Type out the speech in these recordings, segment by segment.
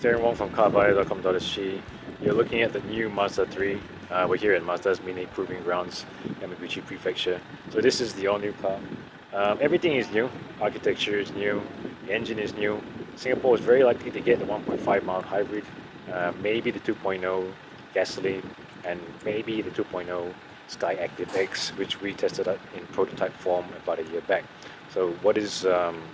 Darren Wong from CarBuyer.com.sg. You're looking at the new Mazda 3. We're here at Mazda's Mini Proving Grounds, Yamaguchi Prefecture. So this is the all-new car. Everything is new. Architecture is new. The engine is new. Singapore is very likely to get the 1.5 mild hybrid, maybe the 2.0 gasoline, and maybe the 2.0 Sky Active X, which we tested out in prototype form about a year back. So what is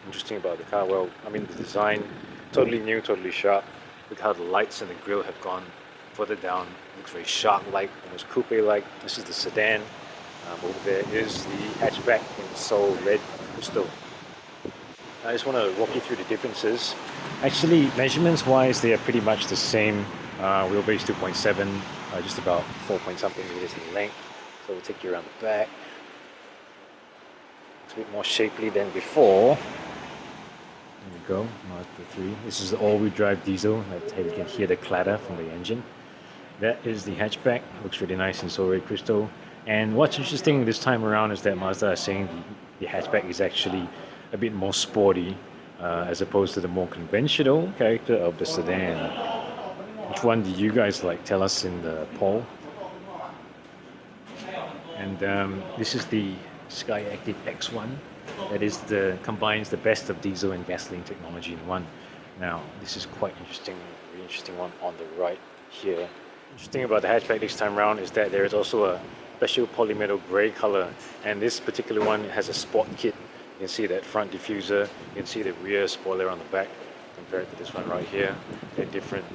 interesting about the car? Well, I mean, the design, totally new, totally sharp. Look how the lights and the grille have gone further down. It looks very shark-like, almost coupe-like. This is the sedan. Over there is the hatchback in Sol Red Crystal. I just want to walk you through the differences. Actually, measurements-wise, they are pretty much the same. Wheelbase 2.7, just about 4 point something meters in length. So we'll take you around the back. It's a bit more shapely than before. There we go, Mazda 3. This is the all-wheel drive diesel. That's how you can hear the clatter from the engine. That is the hatchback. Looks really nice in Sol Red Crystal. And what's interesting this time around is that Mazda is saying the hatchback is actually a bit more sporty as opposed to the more conventional character of the sedan. Which one do you guys like? Tell us in the poll. And this is the Sky Active X1. That is combines the best of diesel and gasoline technology in one. Now, this is quite interesting, really interesting one on the right here. Interesting about the hatchback this time around is that there is also a special polymetal grey color, and this particular one has a sport kit. You can see that front diffuser, you can see the rear spoiler on the back compared to this one right here. They're different.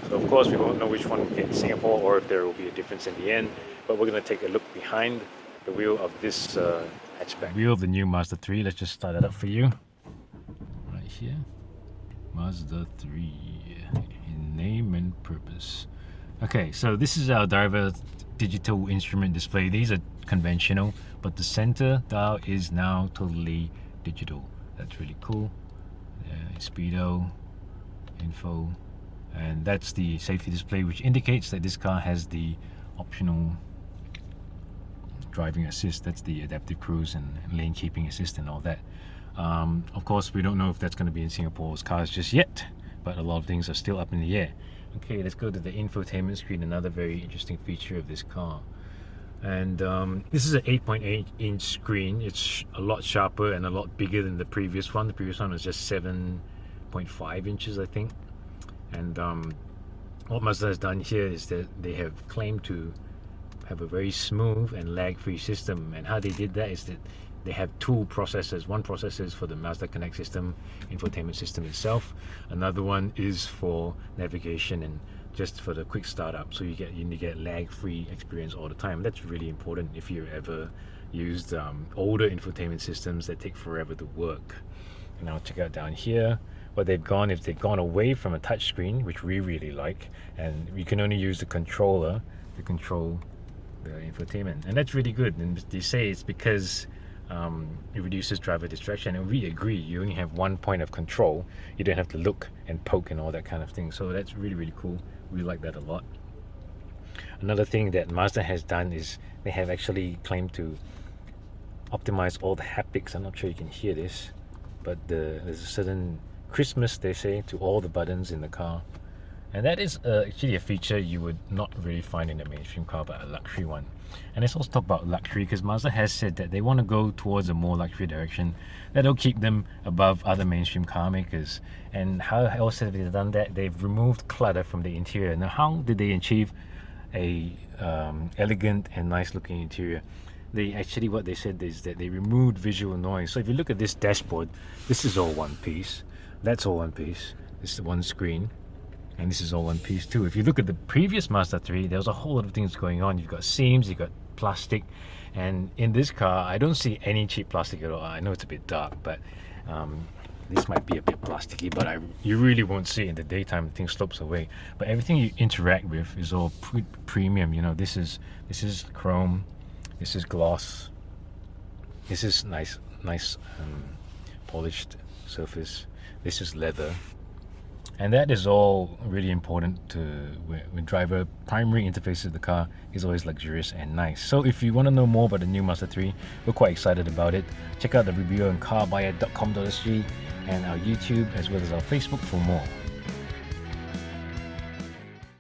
So of course we won't know which one we get in Singapore or if there will be a difference in the end, but we're going to take a look behind the wheel of this hatchback. Wheel of the new Mazda 3, let's just start it up for you. Right here. Mazda 3 in name and purpose. Okay, so this is our driver digital instrument display. These are conventional, but the center dial is now totally digital. That's really cool. Speedo, info, and that's the safety display, which indicates that this car has the optional driving assist. That's the adaptive cruise and lane keeping assist and all that. Of course, we don't know if that's going to be in Singapore's cars just yet, but a lot of things are still up in the air. Okay, let's go to the infotainment screen, another very interesting feature of this car. And this is an 8.8-inch screen. It's a lot sharper and a lot bigger than the previous one. The previous one was just 7.5 inches, I think. And what Mazda has done here is that they have claimed to have a very smooth and lag-free system. And how they did that is that they have two processors. One processor is for the Mazda Connect system, infotainment system itself. Another one is for navigation and just for the quick startup. So you get lag-free experience all the time. That's really important if you ever used older infotainment systems that take forever to work. And now check out down here. What they've gone is they've gone away from a touch screen, which we really like, and you can only use the controller to control the infotainment, and that's really good. And they say it's because it reduces driver distraction, and we agree. You only have one point of control. You don't have to look and poke and all that kind of thing. So that's really, really cool. We like that a lot. Another thing that Mazda has done is they have actually claimed to optimize all the haptics. I'm not sure you can hear this, but there's a certain Christmas, they say, to all the buttons in the car. And that is actually a feature you would not really find in a mainstream car, but a luxury one. And let's also talk about luxury, because Mazda has said that they want to go towards a more luxury direction that'll keep them above other mainstream car makers. And how else have they done that? They've removed clutter from the interior. Now, how did they achieve a elegant and nice looking interior? They actually, what they said is that they removed visual noise. So if you look at this dashboard, this is all one piece. That's all one piece. This is one screen. And this is all one piece too. If you look at the previous Mazda 3, there was a whole lot of things going on. You've got seams, you've got plastic, and in this car, I don't see any cheap plastic at all. I know it's a bit dark, but this might be a bit plasticky, but you really won't see it in the daytime. Things slopes away. But everything you interact with is all premium. You know, this is chrome, this is gloss, this is nice polished surface. This is leather. And that is all really important to when driver primary interface of the car is always luxurious and nice. So if you want to know more about the new Mazda 3, we're quite excited about it. Check out the review on CarBuyer.com.sg and our YouTube as well as our Facebook for more.